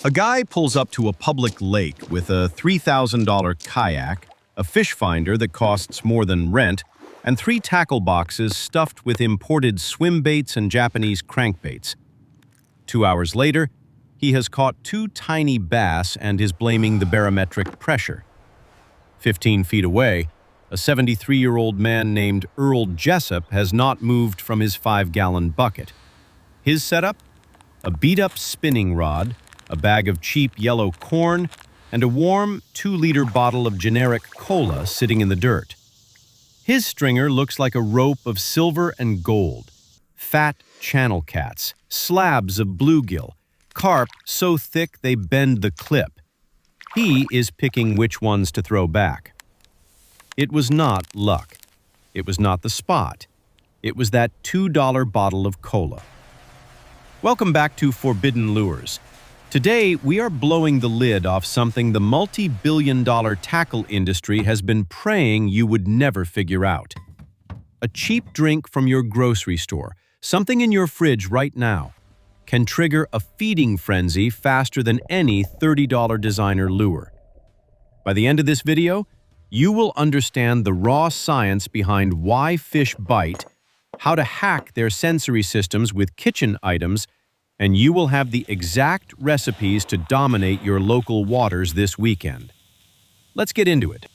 A guy pulls up to a public lake with a $3,000 kayak, a fish finder that costs more than rent, and 3 tackle boxes stuffed with imported swim baits and Japanese crankbaits. 2 hours later, he has caught 2 tiny bass and is blaming the barometric pressure. 15 feet away, a 73-year-old man named Earl Jessup has not moved from his 5-gallon bucket. His setup? A beat-up spinning rod, a bag of cheap yellow corn, and a warm 2-liter bottle of generic cola sitting in the dirt. His stringer looks like a rope of silver and gold. Fat channel cats, slabs of bluegill, carp so thick they bend the clip. He is picking which ones to throw back. It was not luck. It was not the spot. It was that $2 bottle of cola. Welcome back to Forbidden Lures. Today, we are blowing the lid off something the multi-billion-dollar tackle industry has been praying you would never figure out. A cheap drink from your grocery store, something in your fridge right now, can trigger a feeding frenzy faster than any $30 designer lure. By the end of this video, you will understand the raw science behind why fish bite, how to hack their sensory systems with kitchen items, and you will have the exact recipes to dominate your local waters this weekend. Let's get into it.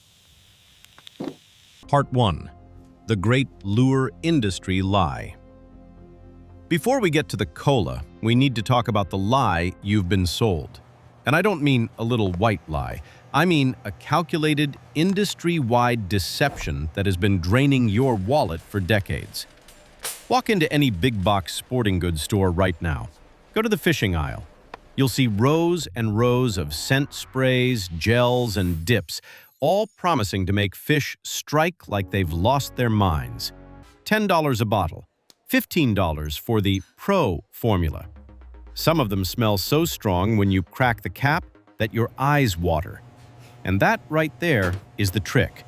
Part 1. The Great Lure Industry Lie. Before we get to the cola, we need to talk about the lie you've been sold. And I don't mean a little white lie. I mean a calculated, industry-wide deception that has been draining your wallet for decades. Walk into any big-box sporting goods store right now. Go to the fishing aisle. You'll see rows and rows of scent sprays, gels, and dips, all promising to make fish strike like they've lost their minds. $10 a bottle, $15 for the Pro formula. Some of them smell so strong when you crack the cap that your eyes water. And that right there is the trick,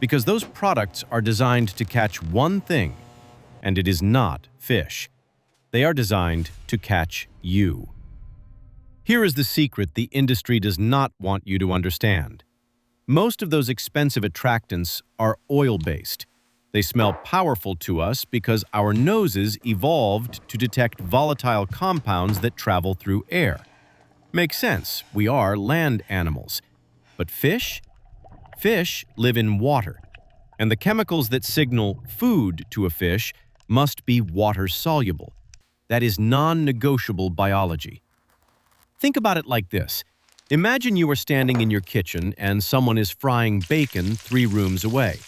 because those products are designed to catch one thing, and it is not fish. They are designed to catch you. Here is the secret the industry does not want you to understand. Most of those expensive attractants are oil-based. They smell powerful to us because our noses evolved to detect volatile compounds that travel through air. Makes sense, we are land animals. But fish? Fish live in water, and the chemicals that signal food to a fish must be water-soluble. That is non-negotiable biology. Think about it like this. Imagine you are standing in your kitchen and someone is frying bacon 3 rooms away.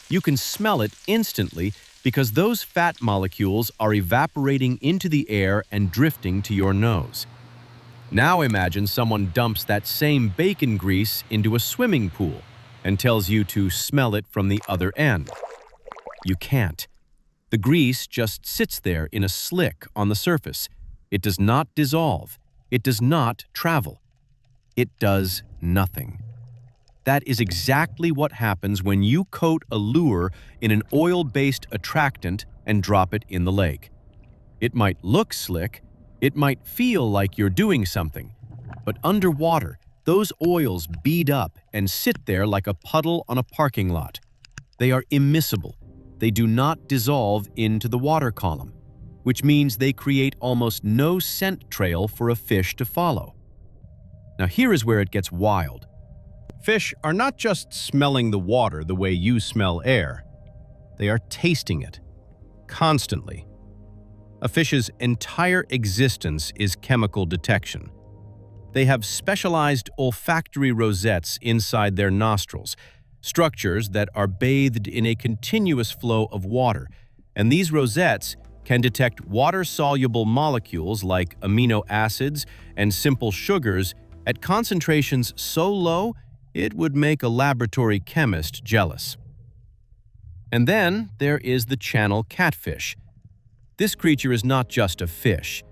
You can smell it instantly because those fat molecules are evaporating into the air and drifting to your nose. Now imagine someone dumps that same bacon grease into a swimming pool and tells you to smell it from the other end. You can't. The grease just sits there in a slick on the surface. It does not dissolve. It does not travel. It does nothing. That is exactly what happens when you coat a lure in an oil-based attractant and drop it in the lake. It might look slick, it might feel like you're doing something, but underwater, those oils bead up and sit there like a puddle on a parking lot. They are immiscible. They do not dissolve into the water column, which means they create almost no scent trail for a fish to follow. Now here is where it gets wild. Fish are not just smelling the water the way you smell air. They are tasting it, constantly. A fish's entire existence is chemical detection. They have specialized olfactory rosettes inside their nostrils, structures that are bathed in a continuous flow of water, and these rosettes can detect water-soluble molecules like amino acids and simple sugars at concentrations so low it would make a laboratory chemist jealous. And then there is the channel catfish. This creature is not just a fish.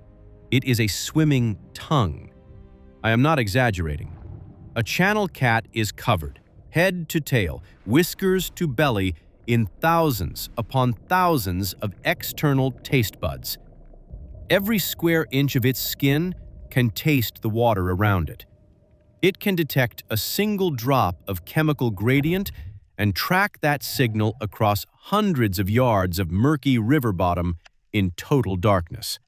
It is a swimming tongue. I am not exaggerating. A channel cat is covered, head to tail, whiskers to belly, in thousands upon thousands of external taste buds. Every square inch of its skin can taste the water around it. It can detect a single drop of chemical gradient and track that signal across hundreds of yards of murky river bottom in total darkness.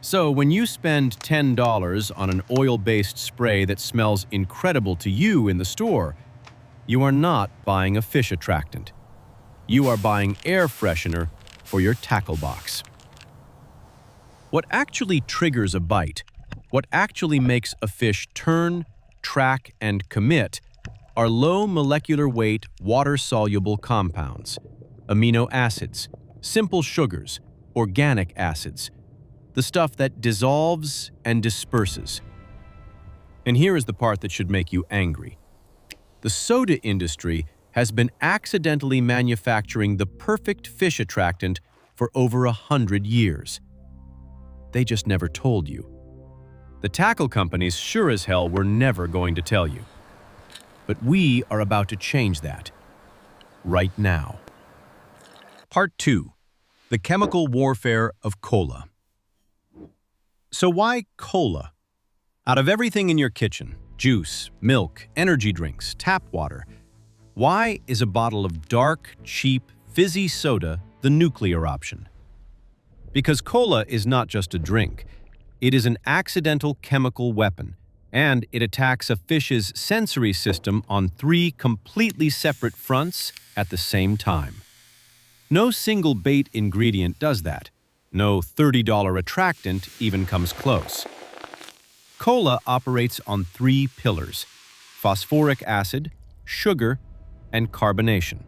So when you spend $10 on an oil-based spray that smells incredible to you in the store, you are not buying a fish attractant. You are buying air freshener for your tackle box. What actually triggers a bite, what actually makes a fish turn, track, and commit are low molecular weight water-soluble compounds, amino acids, simple sugars, organic acids, the stuff that dissolves and disperses. And here is the part that should make you angry. The soda industry has been accidentally manufacturing the perfect fish attractant for over 100 years. They just never told you. The tackle companies sure as hell were never going to tell you. But we are about to change that. Right now. Part 2. The chemical warfare of cola. So why cola? Out of everything in your kitchen, juice, milk, energy drinks, tap water, why is a bottle of dark, cheap, fizzy soda the nuclear option? Because cola is not just a drink. It is an accidental chemical weapon, and it attacks a fish's sensory system on 3 completely separate fronts at the same time. No single bait ingredient does that. No $30 attractant even comes close. Cola operates on 3 pillars: phosphoric acid, sugar, and carbonation.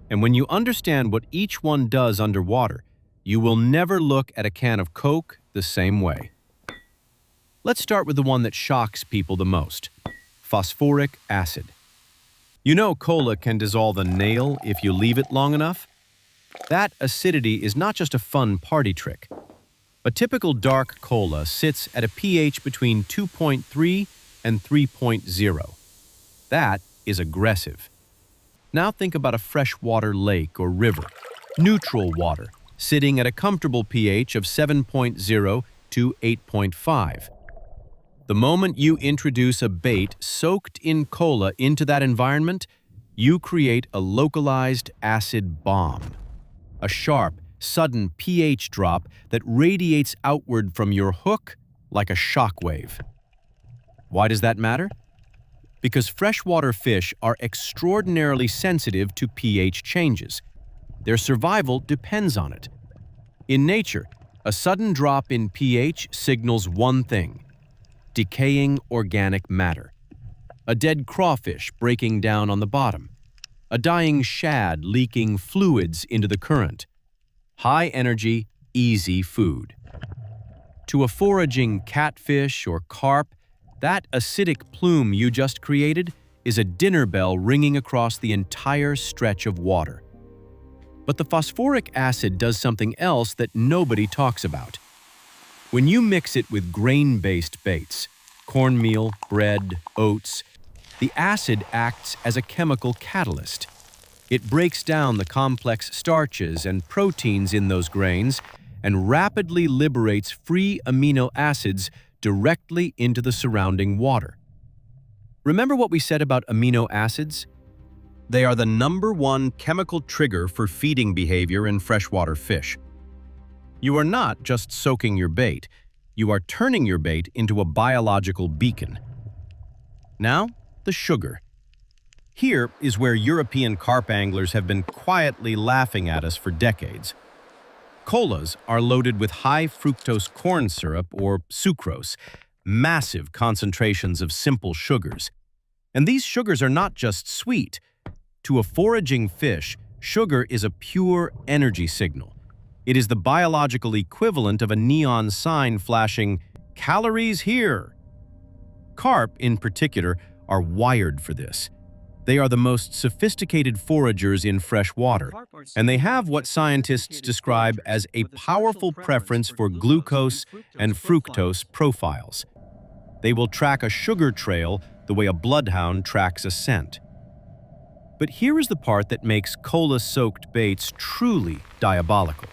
And when you understand what each one does underwater, you will never look at a can of Coke the same way. Let's start with the one that shocks people the most: phosphoric acid. You know cola can dissolve a nail if you leave it long enough? That acidity is not just a fun party trick. A typical dark cola sits at a pH between 2.3 and 3.0. That is aggressive. Now think about a freshwater lake or river, neutral water, sitting at a comfortable pH of 7.0 to 8.5. The moment you introduce a bait soaked in cola into that environment, you create a localized acid bomb. A sharp, sudden pH drop that radiates outward from your hook like a shock wave. Why does that matter? Because freshwater fish are extraordinarily sensitive to pH changes. Their survival depends on it. In nature, a sudden drop in pH signals one thing: decaying organic matter. A dead crawfish breaking down on the bottom. A dying shad leaking fluids into the current. High energy, easy food. To a foraging catfish or carp, that acidic plume you just created is a dinner bell ringing across the entire stretch of water. But the phosphoric acid does something else that nobody talks about. When you mix it with grain-based baits, cornmeal, bread, oats, the acid acts as a chemical catalyst. It breaks down the complex starches and proteins in those grains and rapidly liberates free amino acids directly into the surrounding water. Remember what we said about amino acids? They are the #1 chemical trigger for feeding behavior in freshwater fish. You are not just soaking your bait, you are turning your bait into a biological beacon. Now, the sugar. Here is where European carp anglers have been quietly laughing at us for decades. Colas are loaded with high fructose corn syrup, or sucrose, massive concentrations of simple sugars. And these sugars are not just sweet. To a foraging fish, sugar is a pure energy signal. It is the biological equivalent of a neon sign flashing, "Calories here!" Carp, in particular, are wired for this. They are the most sophisticated foragers in fresh water, and they have what scientists describe as a powerful preference for glucose and fructose profiles. They will track a sugar trail the way a bloodhound tracks a scent. But here is the part that makes cola-soaked baits truly diabolical.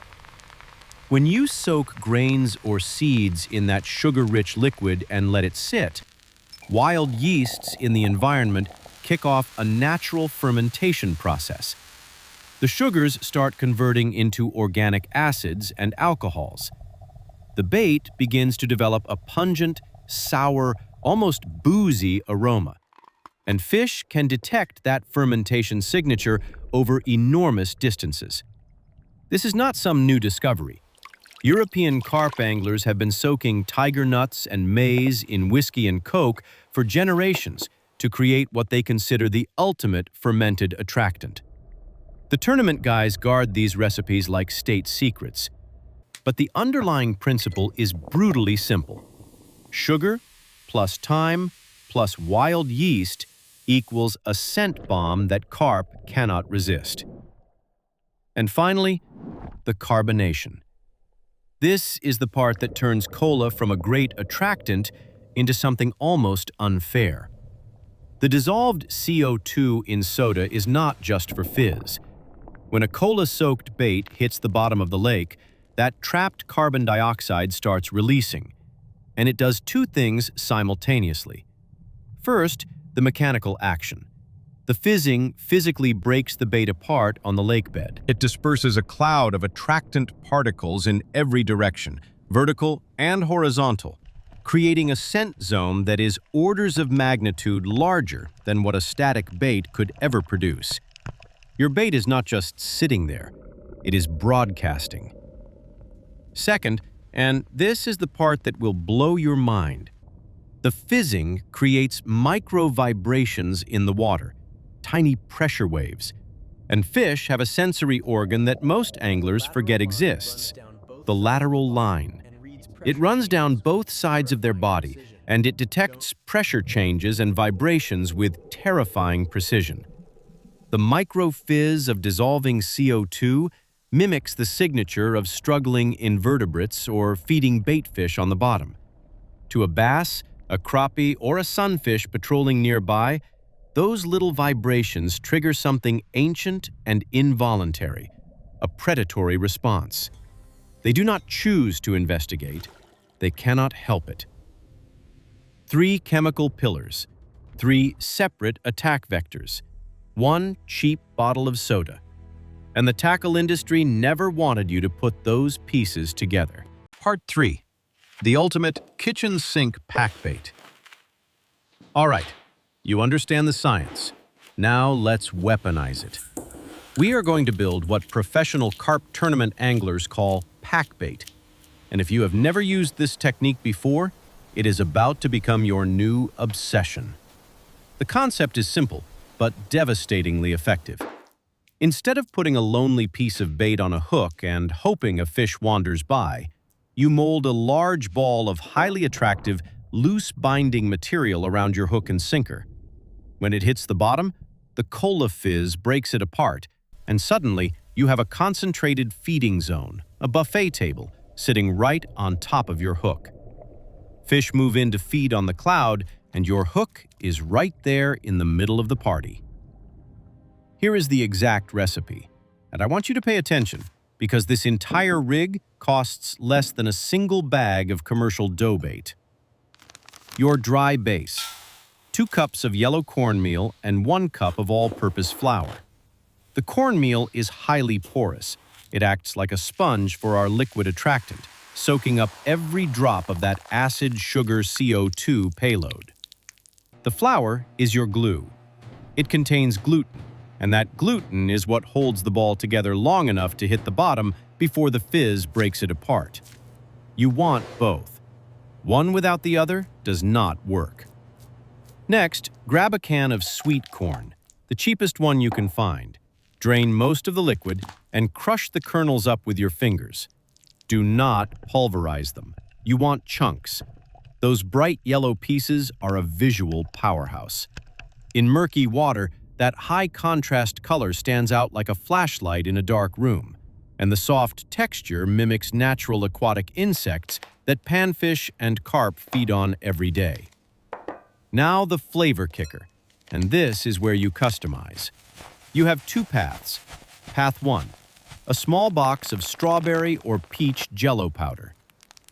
When you soak grains or seeds in that sugar-rich liquid and let it sit, wild yeasts in the environment kick off a natural fermentation process. The sugars start converting into organic acids and alcohols. The bait begins to develop a pungent, sour, almost boozy aroma. And fish can detect that fermentation signature over enormous distances. This is not some new discovery. European carp anglers have been soaking tiger nuts and maize in whiskey and coke for generations to create what they consider the ultimate fermented attractant. The tournament guys guard these recipes like state secrets. But the underlying principle is brutally simple. Sugar plus time plus wild yeast equals a scent bomb that carp cannot resist. And finally, the carbonation. This is the part that turns cola from a great attractant into something almost unfair. The dissolved CO2 in soda is not just for fizz. When a cola-soaked bait hits the bottom of the lake, that trapped carbon dioxide starts releasing, and it does two things simultaneously. First, the mechanical action. The fizzing physically breaks the bait apart on the lake bed. It disperses a cloud of attractant particles in every direction, vertical and horizontal, creating a scent zone that is orders of magnitude larger than what a static bait could ever produce. Your bait is not just sitting there, it is broadcasting. Second, and this is the part that will blow your mind, the fizzing creates micro vibrations in the water, tiny pressure waves. And fish have a sensory organ that most anglers forget exists, the lateral line. It runs down both sides of their body, and it detects pressure changes and vibrations with terrifying precision. The micro-fizz of dissolving CO2 mimics the signature of struggling invertebrates or feeding bait fish on the bottom. To a bass, a crappie, or a sunfish patrolling nearby, those little vibrations trigger something ancient and involuntary, a predatory response. They do not choose to investigate. They cannot help it. 3 chemical pillars, 3 separate attack vectors, 1 cheap bottle of soda. And the tackle industry never wanted you to put those pieces together. Part 3. The ultimate kitchen sink pack bait. All right, you understand the science. Now let's weaponize it. We are going to build what professional carp tournament anglers call pack bait. And if you have never used this technique before, it is about to become your new obsession. The concept is simple, but devastatingly effective. Instead of putting a lonely piece of bait on a hook and hoping a fish wanders by, you mold a large ball of highly attractive, loose binding material around your hook and sinker. When it hits the bottom, the cola fizz breaks it apart, and suddenly you have a concentrated feeding zone, a buffet table, sitting right on top of your hook. Fish move in to feed on the cloud, and your hook is right there in the middle of the party. Here is the exact recipe, and I want you to pay attention, because this entire rig costs less than a single bag of commercial dough bait. Your dry base: 2 cups of yellow cornmeal and 1 cup of all-purpose flour. The cornmeal is highly porous. It acts like a sponge for our liquid attractant, soaking up every drop of that acid sugar CO2 payload. The flour is your glue. It contains gluten, and that gluten is what holds the ball together long enough to hit the bottom before the fizz breaks it apart. You want both. One without the other does not work. Next, grab a can of sweet corn, the cheapest one you can find. Drain most of the liquid and crush the kernels up with your fingers. Do not pulverize them. You want chunks. Those bright yellow pieces are a visual powerhouse. In murky water, that high-contrast color stands out like a flashlight in a dark room, and the soft texture mimics natural aquatic insects that panfish and carp feed on every day. Now the flavor kicker, and this is where you customize. You have 2 paths. Path 1. a small box of strawberry or peach Jell-O powder.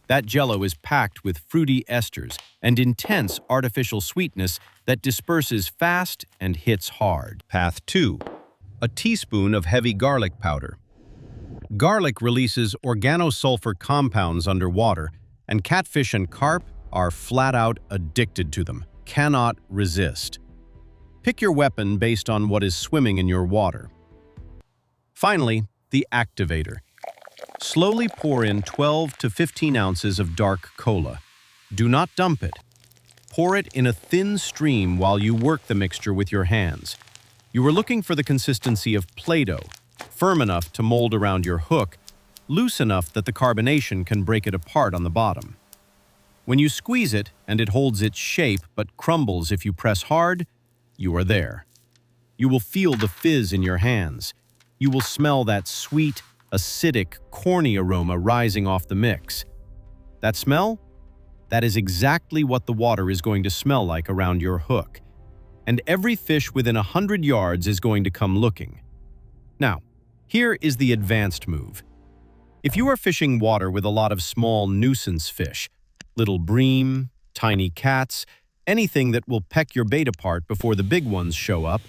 That Jell-O is packed with fruity esters and intense artificial sweetness that disperses fast and hits hard. Path 2. A teaspoon of heavy garlic powder. Garlic releases organosulfur compounds underwater, and catfish and carp are flat out addicted to them, cannot resist. Pick your weapon based on what is swimming in your water. Finally, the activator. Slowly pour in 12 to 15 ounces of dark cola. Do not dump it. Pour it in a thin stream while you work the mixture with your hands. You are looking for the consistency of Play-Doh, firm enough to mold around your hook, loose enough that the carbonation can break it apart on the bottom. When you squeeze it and it holds its shape but crumbles if you press hard, you are there. You will feel the fizz in your hands. You will smell that sweet, acidic, corny aroma rising off the mix. That smell? That is exactly what the water is going to smell like around your hook. And every fish within 100 yards is going to come looking. Now, here is the advanced move. If you are fishing water with a lot of small nuisance fish, little bream, tiny cats, anything that will peck your bait apart before the big ones show up,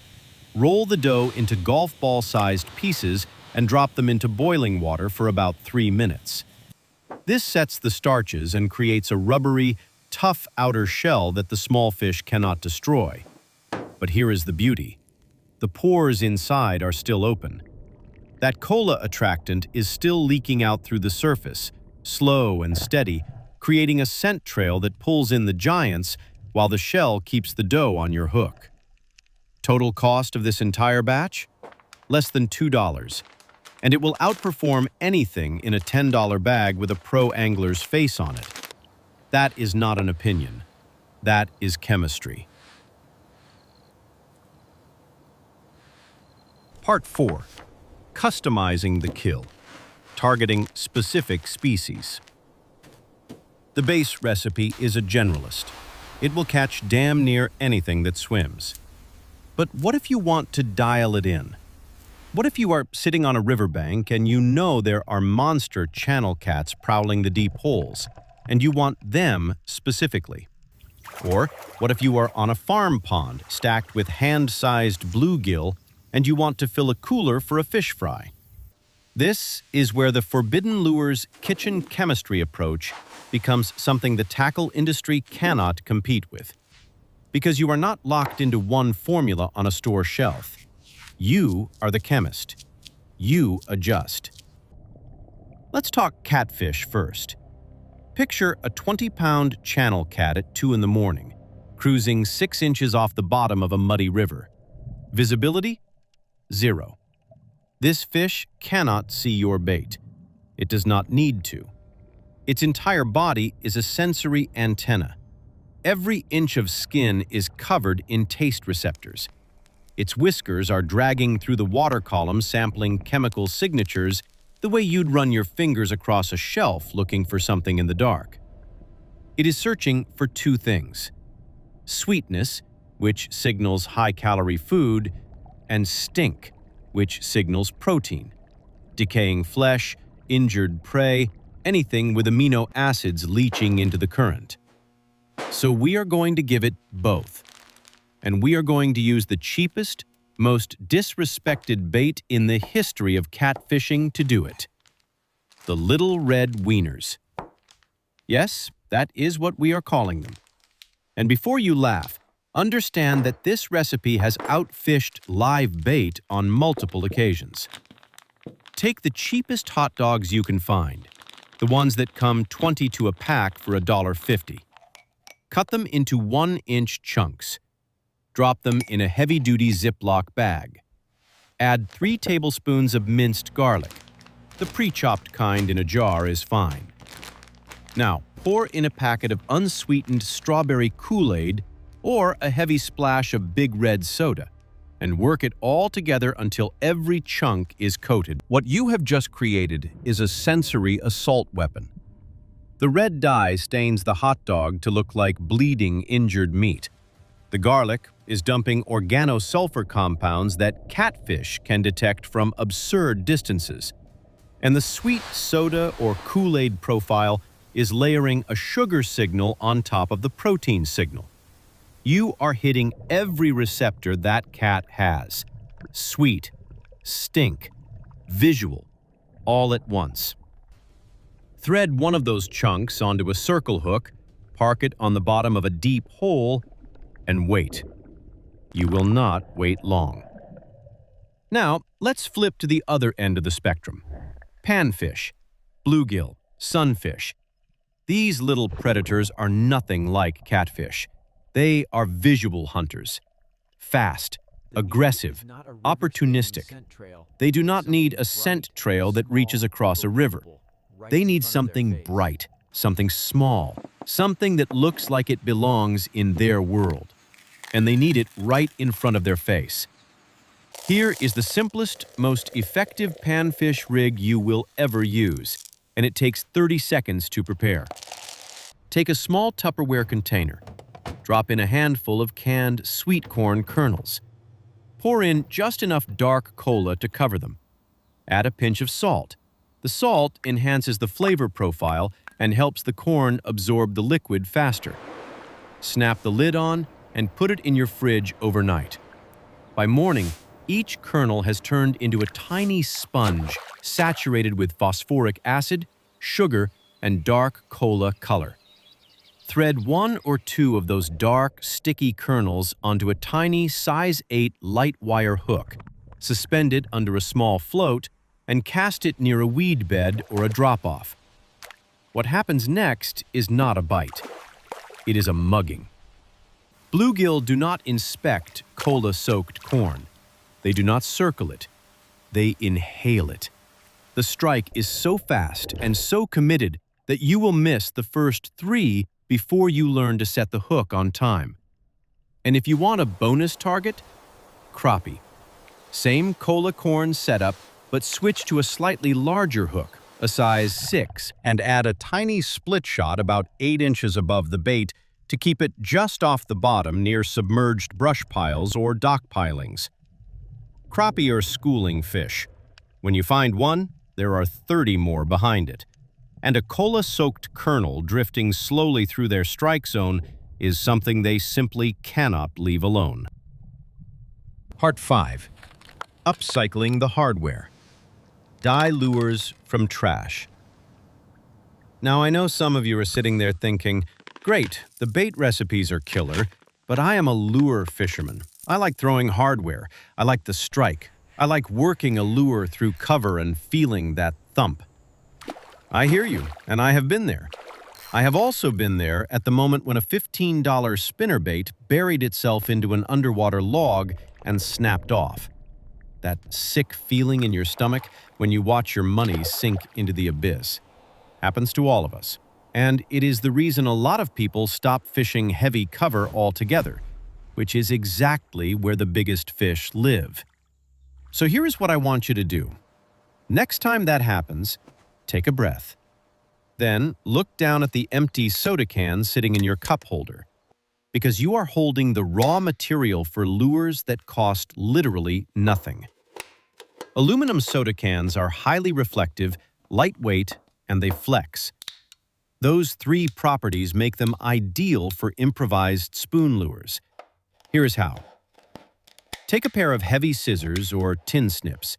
roll the dough into golf ball-sized pieces and drop them into boiling water for about 3 minutes. This sets the starches and creates a rubbery, tough outer shell that the small fish cannot destroy. But here is the beauty. The pores inside are still open. That cola attractant is still leaking out through the surface, slow and steady, creating a scent trail that pulls in the giants while the shell keeps the dough on your hook. Total cost of this entire batch? Less than $2. And it will outperform anything in a $10 bag with a pro angler's face on it. That is not an opinion. That is chemistry. Part 4. Customizing the kill. Targeting specific species. The base recipe is a generalist. It will catch damn near anything that swims. But what if you want to dial it in? What if you are sitting on a riverbank and you know there are monster channel cats prowling the deep holes, and you want them specifically? Or what if you are on a farm pond stacked with hand-sized bluegill and you want to fill a cooler for a fish fry? This is where the Forbidden Lures kitchen chemistry approach becomes something the tackle industry cannot compete with. Because you are not locked into one formula on a store shelf. You are the chemist. You adjust. Let's talk catfish first. Picture a 20-pound channel cat at 2 in the morning, cruising 6 inches off the bottom of a muddy river. Visibility? 0. This fish cannot see your bait. It does not need to. Its entire body is a sensory antenna. Every inch of skin is covered in taste receptors. Its whiskers are dragging through the water column sampling chemical signatures the way you'd run your fingers across a shelf looking for something in the dark. It is searching for 2 things: sweetness, which signals high-calorie food, and stink, which signals protein. Decaying flesh, injured prey, anything with amino acids leaching into the current. So we are going to give it both. And we are going to use the cheapest, most disrespected bait in the history of catfishing to do it. The little red wieners. Yes, that is what we are calling them. And before you laugh, understand that this recipe has outfished live bait on multiple occasions. Take the cheapest hot dogs you can find, the ones that come 20 to a pack for $1.50. Cut them into 1-inch chunks. Drop them in a heavy-duty Ziploc bag. Add 3 tablespoons of minced garlic. The pre-chopped kind in a jar is fine. Now, pour in a packet of unsweetened strawberry Kool-Aid or a heavy splash of Big Red soda, and work it all together until every chunk is coated. What you have just created is a sensory assault weapon. The red dye stains the hot dog to look like bleeding, injured meat. The garlic is dumping organosulfur compounds that catfish can detect from absurd distances. And the sweet soda or Kool-Aid profile is layering a sugar signal on top of the protein signal. You are hitting every receptor that cat has. Sweet, stink, visual, all at once. Thread one of those chunks onto a circle hook, park it on the bottom of a deep hole, and wait. You will not wait long. Now, let's flip to the other end of the spectrum. Panfish, bluegill, sunfish. These little predators are nothing like catfish. They are visual hunters. Fast, aggressive, opportunistic. They do not need a scent trail that reaches across a river. They need something bright, something small, something that looks like it belongs in their world. And they need it right in front of their face. Here is the simplest, most effective panfish rig you will ever use, and it takes 30 seconds to prepare. Take a small Tupperware container. Drop in a handful of canned sweet corn kernels. Pour in just enough dark cola to cover them. Add a pinch of salt. The salt enhances the flavor profile and helps the corn absorb the liquid faster. Snap the lid on and put it in your fridge overnight. By morning, each kernel has turned into a tiny sponge saturated with phosphoric acid, sugar, and dark cola color. Thread one or two of those dark, sticky kernels onto a tiny size 8 light wire hook, suspend it under a small float, and cast it near a weed bed or a drop-off. What happens next is not a bite. It is a mugging. Bluegill do not inspect cola-soaked corn. They do not circle it. They inhale it. The strike is so fast and so committed that you will miss the first 3 before you learn to set the hook on time. And if you want a bonus target, crappie. Same cola corn setup, but switch to a slightly larger hook, a size 6, and add a tiny split shot about 8 inches above the bait to keep it just off the bottom near submerged brush piles or dock pilings. Crappie are schooling fish. When you find one, there are 30 more behind it. And a cola-soaked kernel drifting slowly through their strike zone is something they simply cannot leave alone. Part 5. Upcycling the hardware. Dye lures from trash. Now, I know some of you are sitting there thinking, great, the bait recipes are killer, but I am a lure fisherman. I like throwing hardware. I like the strike. I like working a lure through cover and feeling that thump. I hear you, and I have been there. I have also been there at the moment when a $15 spinnerbait buried itself into an underwater log and snapped off. That sick feeling in your stomach when you watch your money sink into the abyss. Happens to all of us. And it is the reason a lot of people stop fishing heavy cover altogether, which is exactly where the biggest fish live. So here is what I want you to do. Next time that happens, take a breath. Then look down at the empty soda can sitting in your cup holder, because you are holding the raw material for lures that cost literally nothing. Aluminum soda cans are highly reflective, lightweight, and they flex. Those 3 properties make them ideal for improvised spoon lures. Here's how. Take a pair of heavy scissors or tin snips.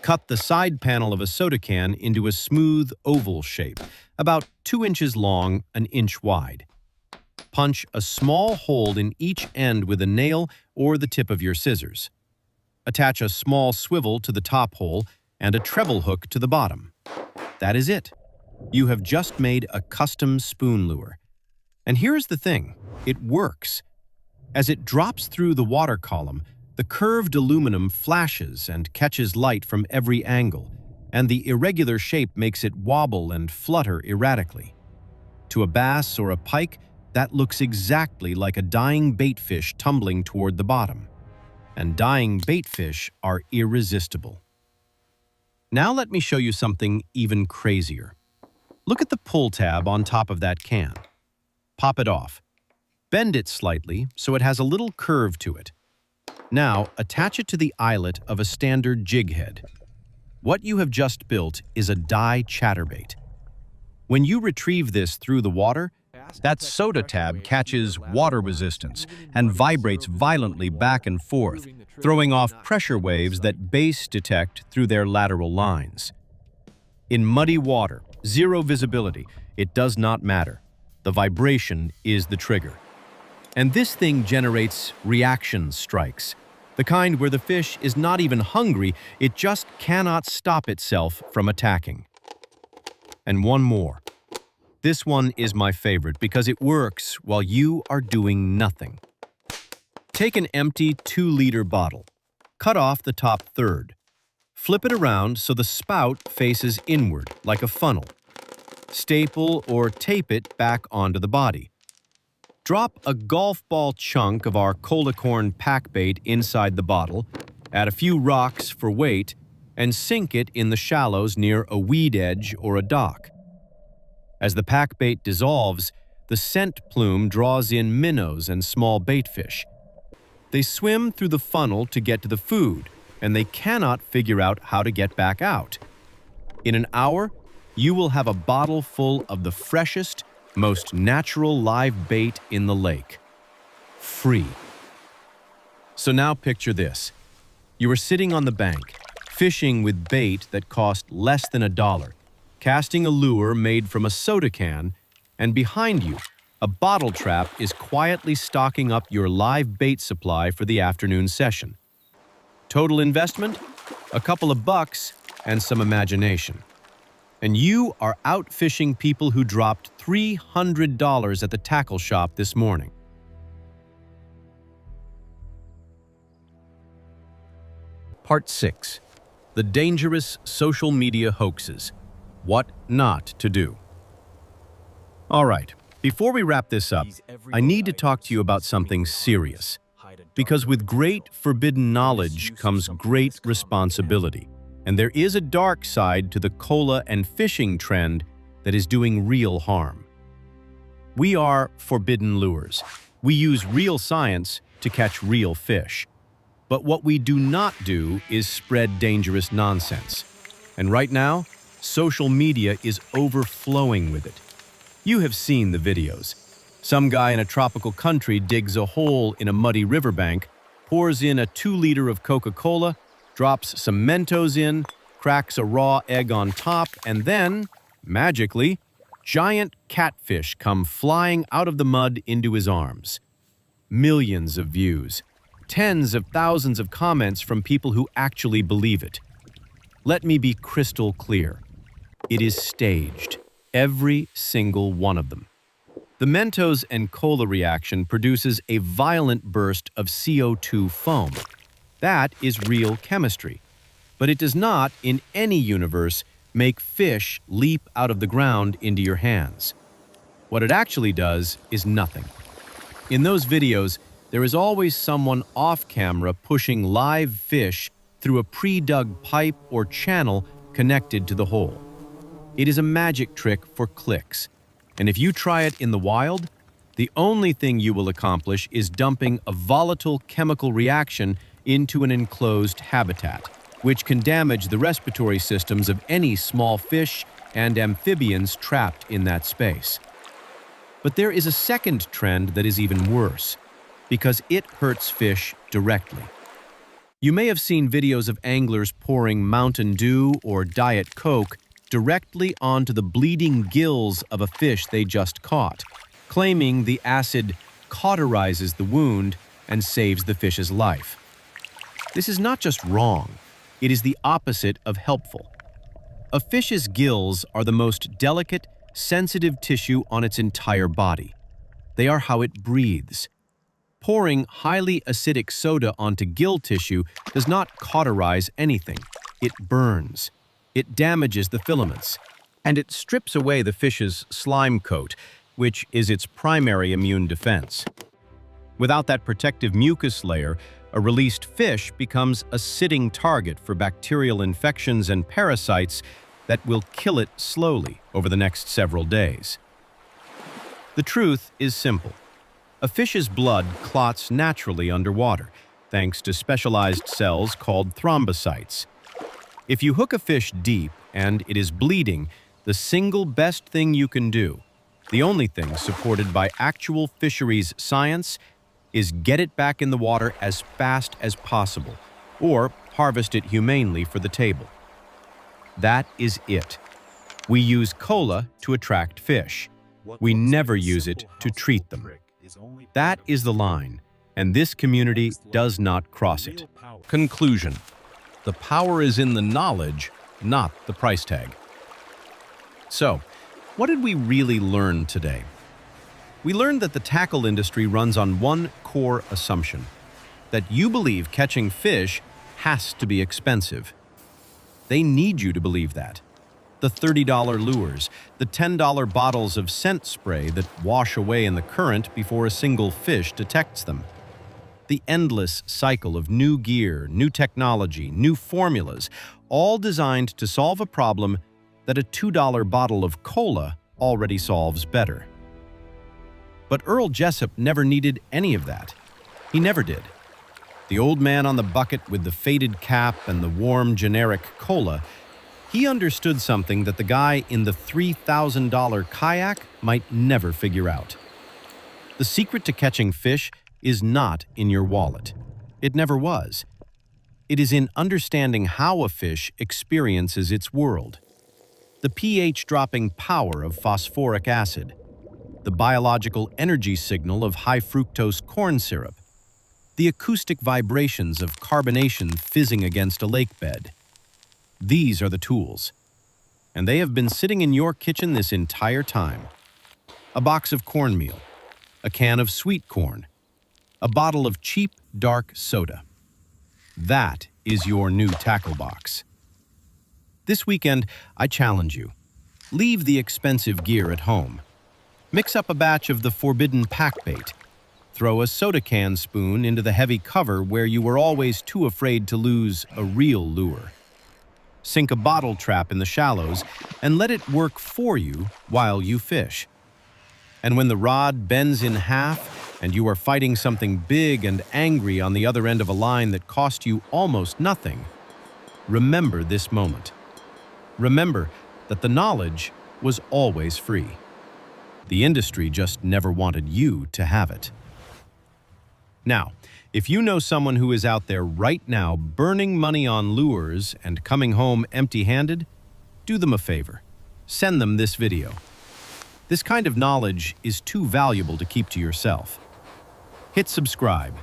Cut the side panel of a soda can into a smooth oval shape, about 2 inches long, an inch wide. Punch a small hole in each end with a nail or the tip of your scissors. Attach a small swivel to the top hole and a treble hook to the bottom. That is it. You have just made a custom spoon lure. And here's the thing, it works. As it drops through the water column, the curved aluminum flashes and catches light from every angle, and the irregular shape makes it wobble and flutter erratically. To a bass or a pike, that looks exactly like a dying baitfish tumbling toward the bottom. And dying baitfish are irresistible. Now let me show you something even crazier. Look at the pull tab on top of that can. Pop it off. Bend it slightly so it has a little curve to it. Now, attach it to the eyelet of a standard jig head. What you have just built is a dye chatterbait. When you retrieve this through the water, that soda tab catches water resistance and vibrates violently back and forth, throwing off pressure waves that baits detect through their lateral lines. In muddy water, zero visibility, it does not matter. The vibration is the trigger. And this thing generates reaction strikes, the kind where the fish is not even hungry, it just cannot stop itself from attacking. And one more. This one is my favorite because it works while you are doing nothing. Take an empty 2-liter bottle. Cut off the top third. Flip it around so the spout faces inward, like a funnel. Staple or tape it back onto the body. Drop a golf ball chunk of our cola corn pack bait inside the bottle, add a few rocks for weight, and sink it in the shallows near a weed edge or a dock. As the pack bait dissolves, the scent plume draws in minnows and small baitfish. They swim through the funnel to get to the food, and they cannot figure out how to get back out. In an hour, you will have a bottle full of the freshest, most natural live bait in the lake. Free. So now picture this. You are sitting on the bank, fishing with bait that cost less than $1, casting a lure made from a soda can, and behind you, a bottle trap is quietly stocking up your live bait supply for the afternoon session. Total investment? A couple of bucks and some imagination. And you are out fishing people who dropped $300 at the tackle shop this morning. Part 6. The dangerous social media hoaxes. What not to do. All right, before we wrap this up, I need to talk to you about something serious. Because with great forbidden knowledge comes great responsibility. And there is a dark side to the cola and fishing trend that is doing real harm. We are forbidden lures. We use real science to catch real fish. But what we do not do is spread dangerous nonsense. And right now, social media is overflowing with it. You have seen the videos. Some guy in a tropical country digs a hole in a muddy riverbank, pours in a 2-liter of Coca-Cola, drops some Mentos in, cracks a raw egg on top, and then, magically, giant catfish come flying out of the mud into his arms. Millions of views, tens of thousands of comments from people who actually believe it. Let me be crystal clear. It is staged, every single one of them. The Mentos and cola reaction produces a violent burst of CO2 foam. That is real chemistry. But it does not, in any universe, make fish leap out of the ground into your hands. What it actually does is nothing. In those videos, there is always someone off-camera pushing live fish through a pre-dug pipe or channel connected to the hole. It is a magic trick for clicks, and if you try it in the wild, the only thing you will accomplish is dumping a volatile chemical reaction into an enclosed habitat, which can damage the respiratory systems of any small fish and amphibians trapped in that space. But there is a second trend that is even worse, because it hurts fish directly. You may have seen videos of anglers pouring Mountain Dew or Diet Coke directly onto the bleeding gills of a fish they just caught, claiming the acid cauterizes the wound and saves the fish's life. This is not just wrong, it is the opposite of helpful. A fish's gills are the most delicate, sensitive tissue on its entire body. They are how it breathes. Pouring highly acidic soda onto gill tissue does not cauterize anything. It burns. It damages the filaments. And it strips away the fish's slime coat, which is its primary immune defense. Without that protective mucus layer, a released fish becomes a sitting target for bacterial infections and parasites that will kill it slowly over the next several days. The truth is simple. A fish's blood clots naturally underwater, thanks to specialized cells called thrombocytes. If you hook a fish deep and it is bleeding, the single best thing you can do, the only thing supported by actual fisheries science, is get it back in the water as fast as possible, or harvest it humanely for the table. That is it. We use cola to attract fish. We never use it to treat them. That is the line, and this community does not cross it. Conclusion: the power is in the knowledge, not the price tag. So, what did we really learn today? We learned that the tackle industry runs on one core assumption: that you believe catching fish has to be expensive. They need you to believe that. The $30 lures, the $10 bottles of scent spray that wash away in the current before a single fish detects them. The endless cycle of new gear, new technology, new formulas, all designed to solve a problem that a $2 bottle of cola already solves better. But Earl Jessup never needed any of that. He never did. The old man on the bucket with the faded cap and the warm generic cola, he understood something that the guy in the $3,000 kayak might never figure out. The secret to catching fish is not in your wallet. It never was. It is in understanding how a fish experiences its world. The pH-dropping power of phosphoric acid, the biological energy signal of high-fructose corn syrup, the acoustic vibrations of carbonation fizzing against a lake bed. These are the tools, and they have been sitting in your kitchen this entire time. A box of cornmeal, a can of sweet corn, a bottle of cheap, dark soda. That is your new tackle box. This weekend, I challenge you. Leave the expensive gear at home. Mix up a batch of the forbidden pack bait. Throw a soda can spoon into the heavy cover where you were always too afraid to lose a real lure. Sink a bottle trap in the shallows and let it work for you while you fish. And when the rod bends in half and you are fighting something big and angry on the other end of a line that cost you almost nothing, remember this moment. Remember that the knowledge was always free. The industry just never wanted you to have it. Now, if you know someone who is out there right now burning money on lures and coming home empty-handed, do them a favor. Send them this video. This kind of knowledge is too valuable to keep to yourself. Hit subscribe,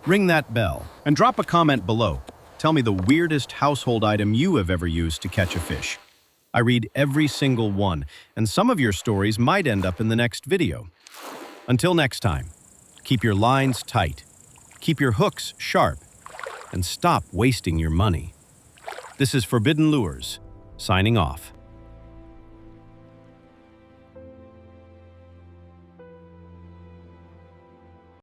ring that bell, and drop a comment below. Tell me the weirdest household item you have ever used to catch a fish. I read every single one, and some of your stories might end up in the next video. Until next time, keep your lines tight. Keep your hooks sharp, and stop wasting your money. This is Forbidden Lures, signing off.